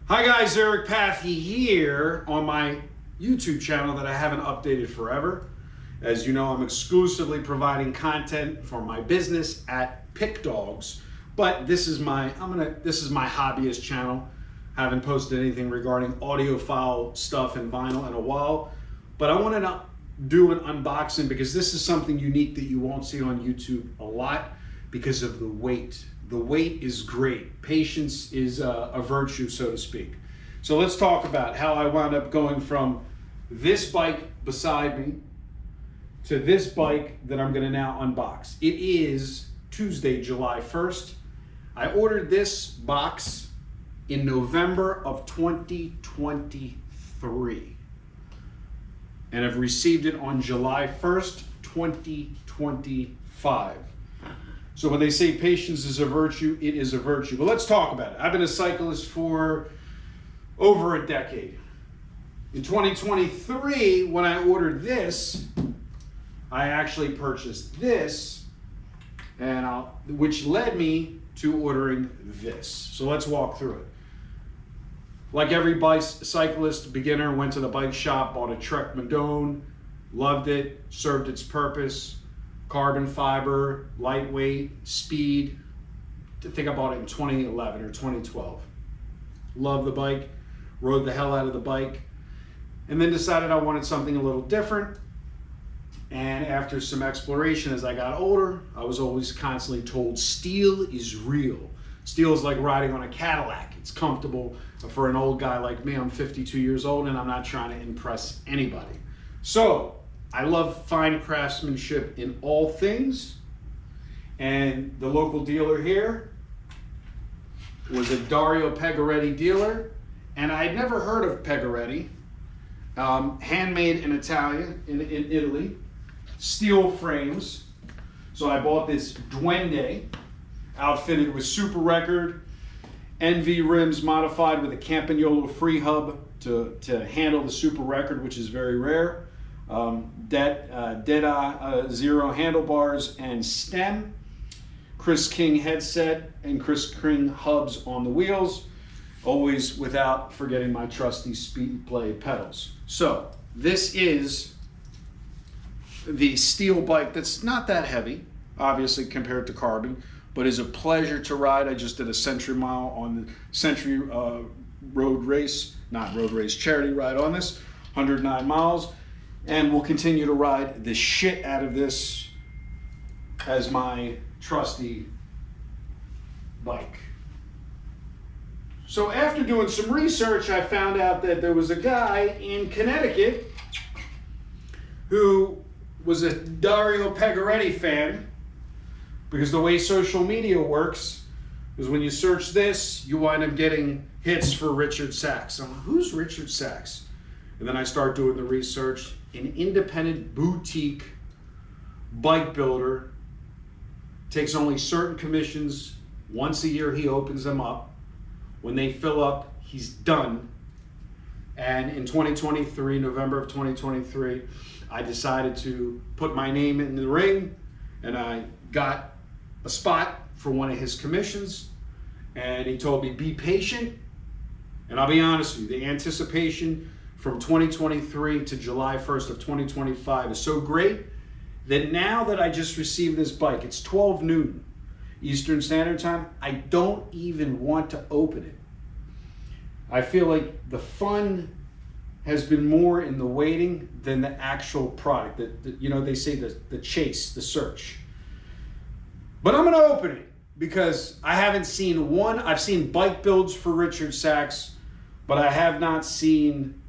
Hi guys, Eric Pathy here on my YouTube channel that I haven't updated forever. As you know, I'm exclusively providing content for my business at Pick Dogs, but this is my hobbyist channel. I haven't posted anything regarding audiophile stuff and vinyl in a while, but I wanted to do an unboxing because this is something unique that you won't see on YouTube a lot because of the weight. The weight is great. Patience is a virtue, so to speak. So let's talk about how I wound up going from this bike beside me to this bike that I'm gonna now unbox. It is Tuesday, July 1st. I ordered this box in November of 2023. And I've received it on July 1st, 2025. So when they say patience is a virtue, it is a virtue. But let's talk about it. I've been a cyclist for over a decade. In 2023, when I ordered this, I actually purchased this, which led me to ordering this. So let's walk through it. Like every cyclist beginner, went to the bike shop, bought a Trek Madone, loved it, served its purpose. Carbon fiber, lightweight, speed. I think I bought it in 2011 or 2012. Loved the bike, rode the hell out of the bike, and then decided I wanted something a little different. And after some exploration as I got older, I was always constantly told steel is real. Steel is like riding on a Cadillac. It's comfortable. For an old guy like me, I'm 52 years old and I'm not trying to impress anybody. So I love fine craftsmanship in all things, and the local dealer here was a Dario Pegoretti dealer, and I had never heard of Pegoretti. Handmade in Italy, steel frames. So I bought this Duende, outfitted with Super Record, NV rims modified with a Campagnolo free hub to handle the Super Record, which is very rare. Dead-Eye Zero handlebars and stem, Chris King headset and Chris King hubs on the wheels, always without forgetting my trusty Speed Play pedals. So this is the steel bike that's not that heavy, obviously compared to carbon, but is a pleasure to ride. I just did a Century Mile on the Century charity ride on this, 109 miles. And we'll continue to ride the shit out of this as my trusty bike. So after doing some research, I found out that there was a guy in Connecticut who was a Dario Pegoretti fan, because the way social media works is when you search this, you wind up getting hits for Richard Sachs. I'm like, who's Richard Sachs? And then I start doing the research. An independent boutique bike builder, takes only certain commissions. Once a year he opens them up. When they fill up, he's done. And in 2023, November of 2023, I decided to put my name in the ring, and I got a spot for one of his commissions. And he told me, be patient. And I'll be honest with you, the anticipation from 2023 to July 1st of 2025 is so great that now that I just received this bike, it's 12 noon Eastern Standard Time, I don't even want to open it. I feel like the fun has been more in the waiting than the actual product. They say the chase, the search. But I'm gonna open it because I haven't seen one. I've seen bike builds for Richard Sachs, but I have not seen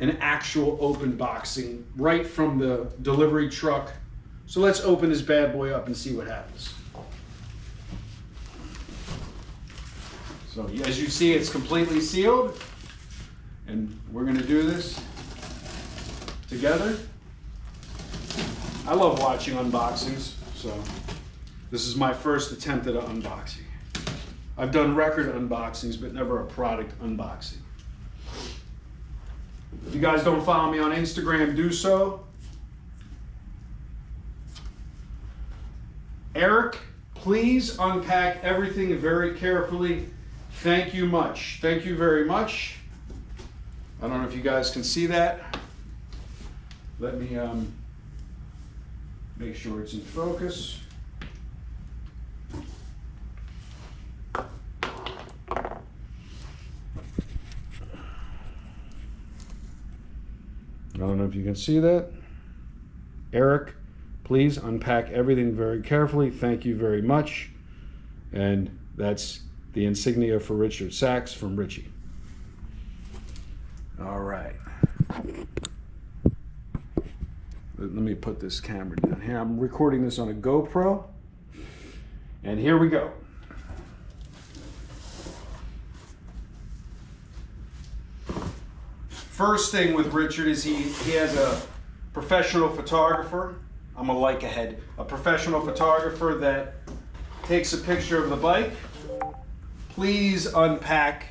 an actual open boxing right from the delivery truck. So let's open this bad boy up and see what happens. So as you see, it's completely sealed, and we're gonna do this together. I love watching unboxings, so this is my first attempt at an unboxing. I've done record unboxings, but never a product unboxing. If you guys don't follow me on Instagram, do so. Eric, please unpack everything very carefully. Thank you much. Thank you very much. I don't know if you guys can see that. Let me make sure it's in focus. I don't know if you can see that. Eric, please unpack everything very carefully. Thank you very much. And that's the insignia for Richard Sachs from Richie. All right. Let me put this camera down here. I'm recording this on a GoPro. And here we go. First thing with Richard is he has a professional photographer. I'm a Leica head. A professional photographer that takes a picture of the bike. Please unpack.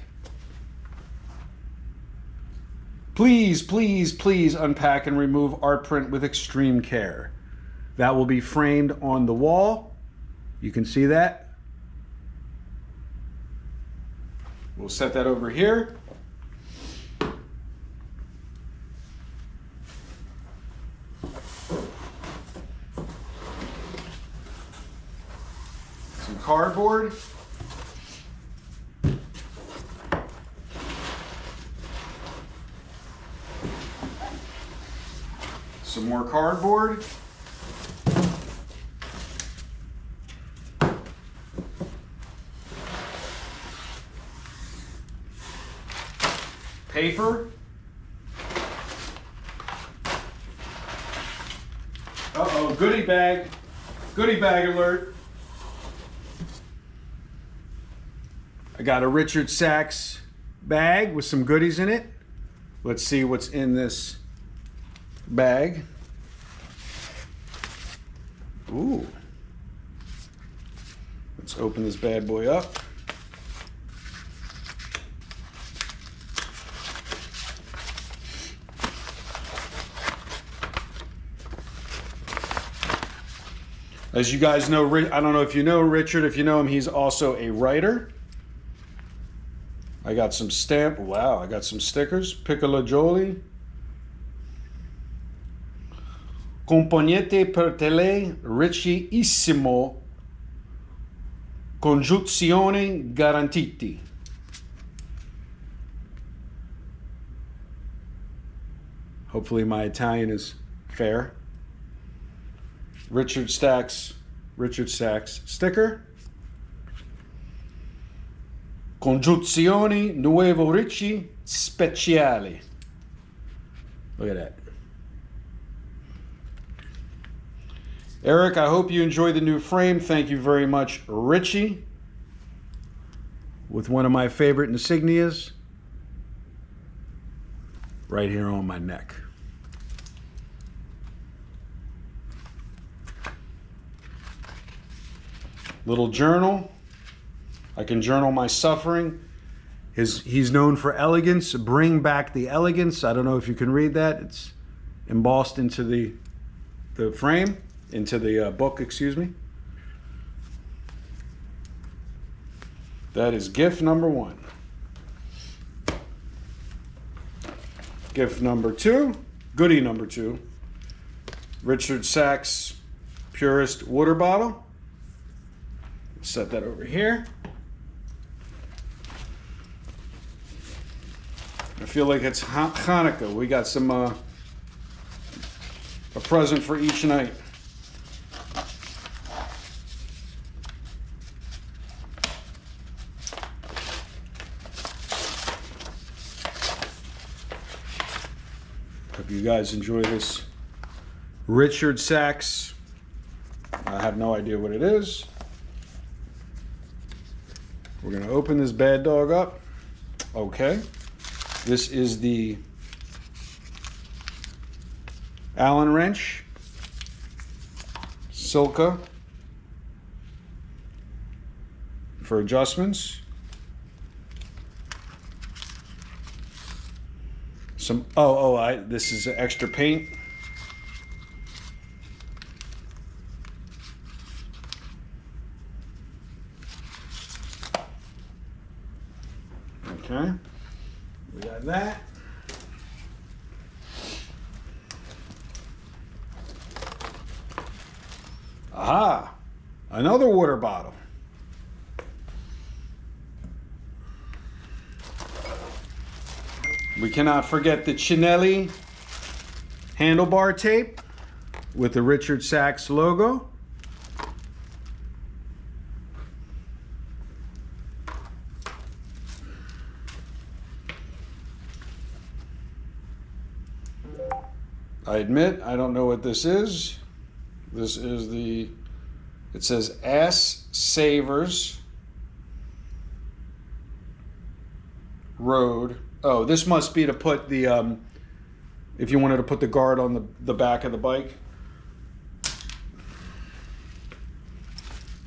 Please, please, please unpack and remove art print with extreme care. That will be framed on the wall. You can see that. We'll set that over here. Some cardboard. Some more cardboard. Paper. Uh-oh, goodie bag. Goodie bag alert. I got a Richard Sachs bag with some goodies in it. Let's see what's in this bag. Ooh. Let's open this bad boy up. As you guys know, I don't know if you know Richard. If you know him, he's also a writer. I got some wow, I got some stickers. Piccolo Jolly. Componente per tele ricchissimo. Congiunzione garantiti. Hopefully my Italian is fair. Richard Sachs sticker. Congiunzioni Nuovo Ricci Speciali. Look at that. Eric, I hope you enjoyed the new frame. Thank you very much, Richie. With one of my favorite insignias right here on my neck. Little journal. I can journal my suffering. He's known for elegance. Bring back the elegance. I don't know if you can read that. It's embossed into the frame, into the book, excuse me. That is gift number 1. Gift number 2, goodie number 2, Richard Sachs Purist water bottle. Set that over here. I feel like it's Hanukkah. We got some a present for each night. Hope you guys enjoy this Richard Sachs. I have no idea what it is. We're going to open this bad dog up. Okay. This is the Allen wrench. Silka. For adjustments. Some, this is extra paint. Okay, we got that. Aha, another water bottle. We cannot forget the Chinelli handlebar tape with the Richard Sachs logo. I admit, I don't know what this is. This is it says Ass Savers Road. Oh, this must be to put the, if you wanted to put the guard on the back of the bike.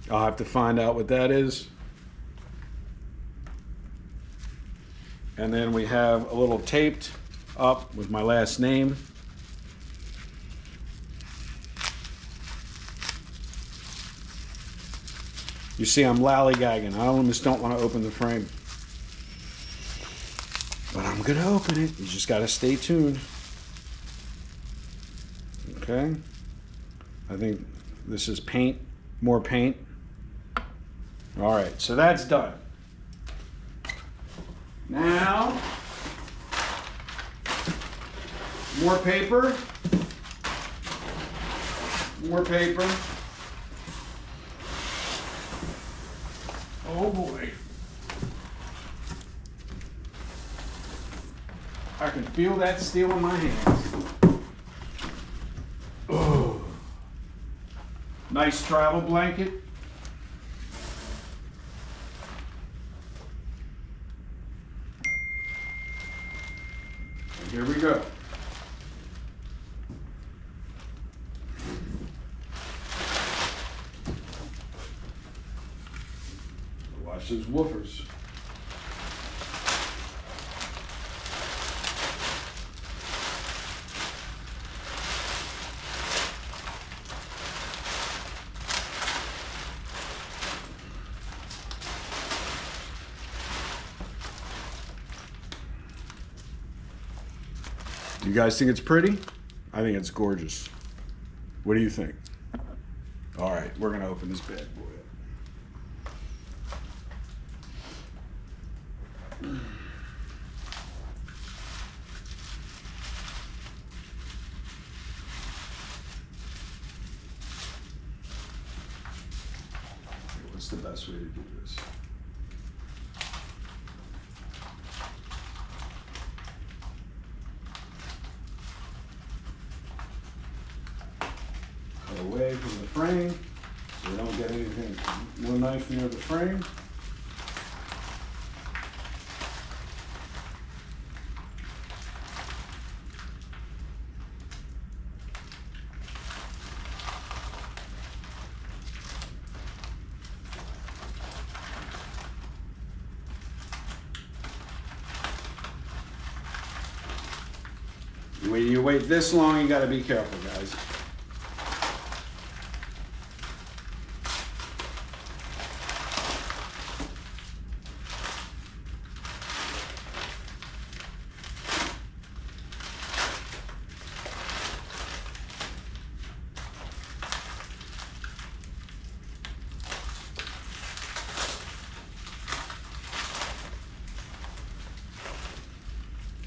I'll have to find out what that is. And then we have a little taped up with my last name. You see, I'm lollygagging. I almost don't want to open the frame. But I'm going to open it. You just got to stay tuned. Okay. I think this is paint, more paint. All right, so that's done. Now, more paper. More paper. Oh boy. I can feel that steel in my hands. Oh. Nice travel blanket. And here we go. Watch those woofers. You guys think it's pretty? I think it's gorgeous. What do you think? All right, we're gonna open this bad boy up. What's the best way to do this? Cut away from the frame so we don't get anything, no knife near the frame. When you wait this long, you got to be careful, guys.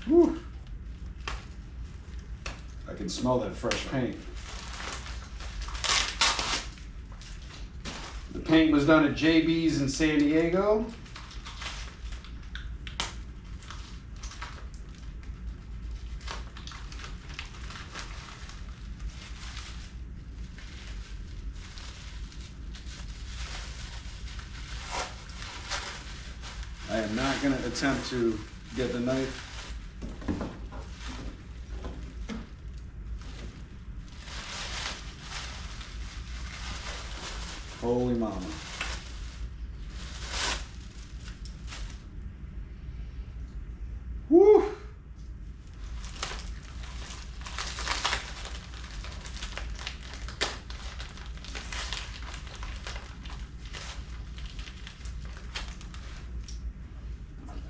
Whew. I can smell that fresh paint. The paint was done at JB's in San Diego. I am not going to attempt to get the knife. Holy mama. Woo!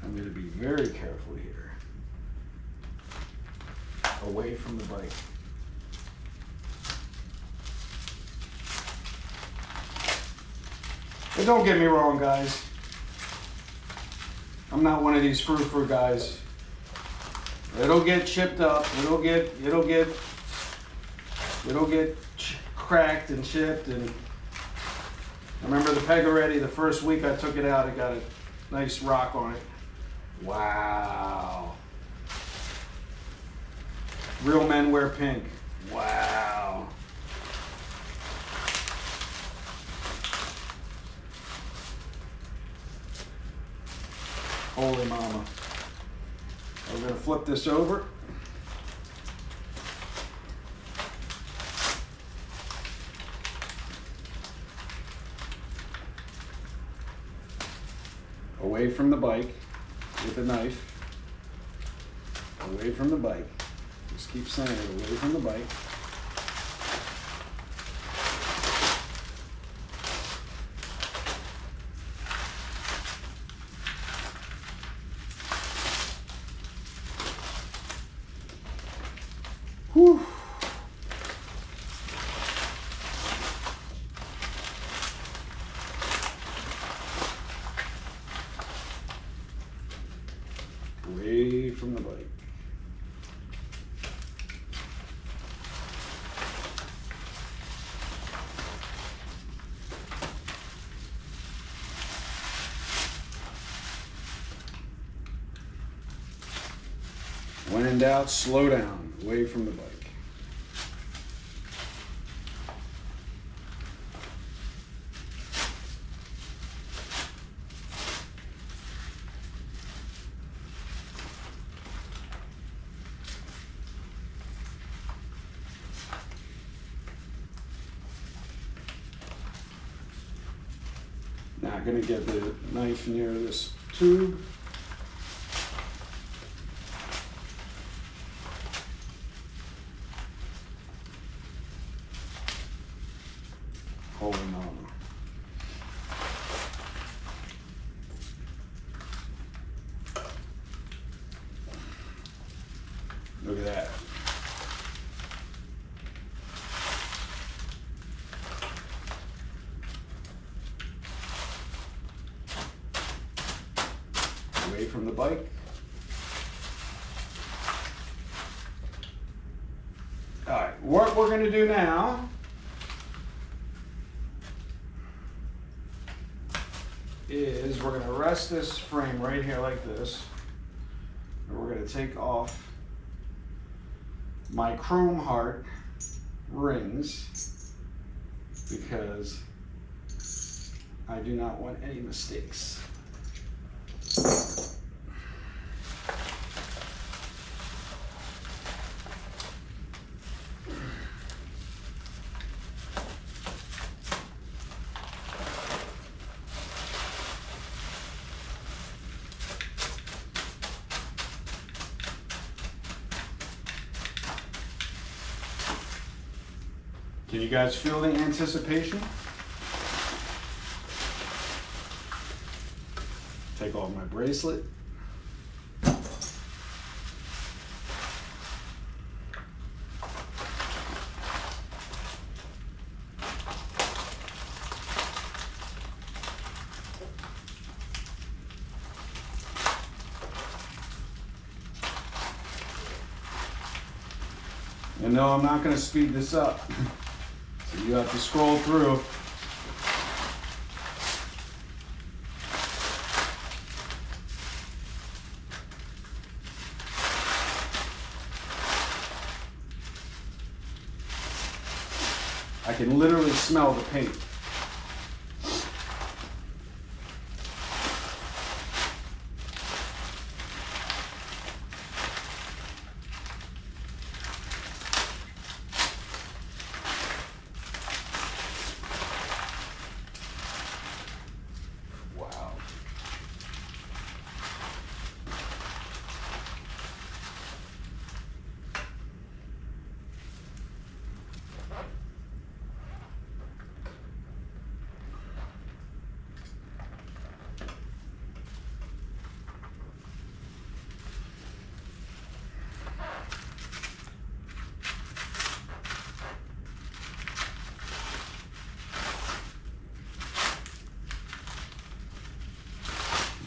I'm going to be very careful here. Away from the bike. But don't get me wrong, guys. I'm not one of these frou-frou guys. It'll get chipped up. It'll get cracked and chipped. And I remember the Pegaretti. The first week I took it out, it got a nice rock on it. Wow. Real men wear pink. Wow. Holy mama. We're going to flip this over. Away from the bike with a knife. Away from the bike. Just keep saying it, away from the bike. Whew. Away from the bike. When in doubt, slow down. Away from the bike. Now I'm going to get the knife near this tube. Holy mama. Look at that. Away from the bike. All right, what we're going to do now is we're going to rest this frame right here like this, and we're going to take off my chrome heart rings because I do not want any mistakes. Can you guys feel the anticipation? Take off my bracelet. And no, I'm not going to speed this up. So you have to scroll through. I can literally smell the paint. Wow.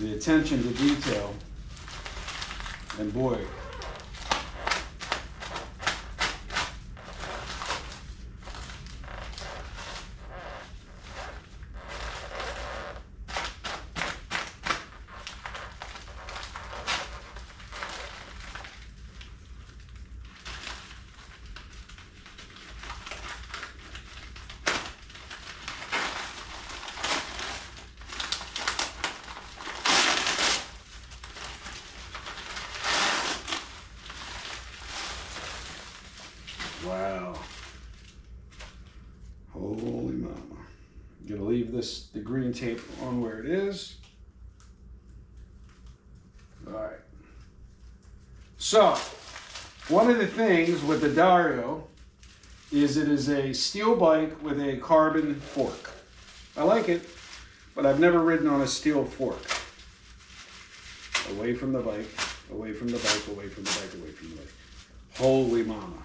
the attention to detail, and boy, wow. Holy mama. I'm gonna leave the green tape on where it is. All right. So, one of the things with the Dario is it is a steel bike with a carbon fork. I like it, but I've never ridden on a steel fork. Away from the bike, away from the bike, away from the bike, away from the bike. Holy mama.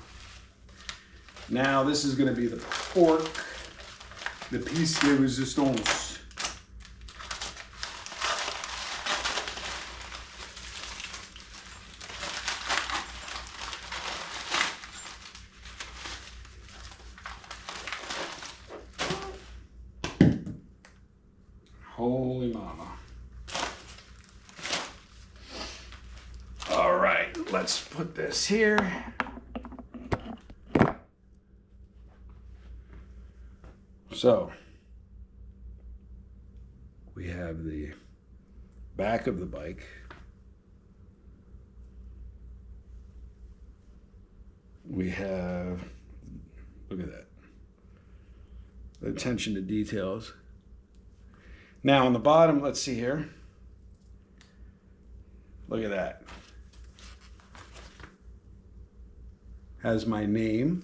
Now this is going to be the fork, the piece de resistance. Holy mama. All right, let's put this here. So, we have the back of the bike. We have, look at that, the attention to details. Now on the bottom, let's see here. Look at that. Has my name.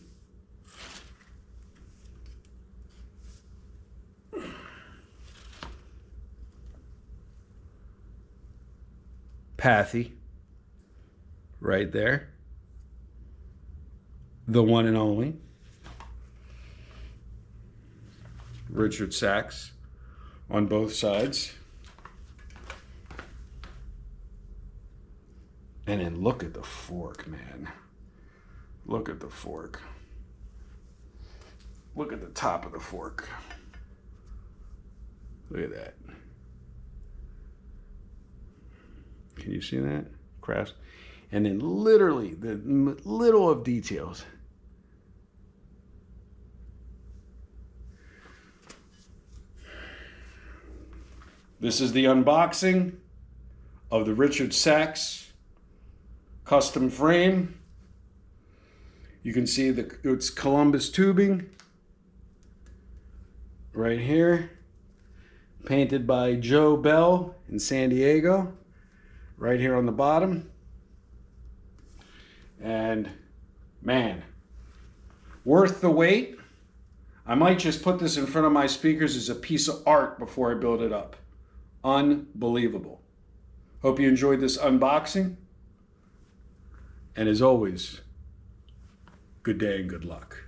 Pathy, right there. The one and only. Richard Sachs on both sides. And then look at the fork, man. Look at the fork. Look at the top of the fork. Look at that. Can you see that? Crafts. And then literally the little of details. This is the unboxing of the Richard Sachs custom frame. You can see it's Columbus tubing right here, painted by Joe Bell in San Diego, right here on the bottom. And man, worth the wait. I might just put this in front of my speakers as a piece of art before I build it up. Unbelievable. Hope you enjoyed this unboxing. And as always, good day and good luck.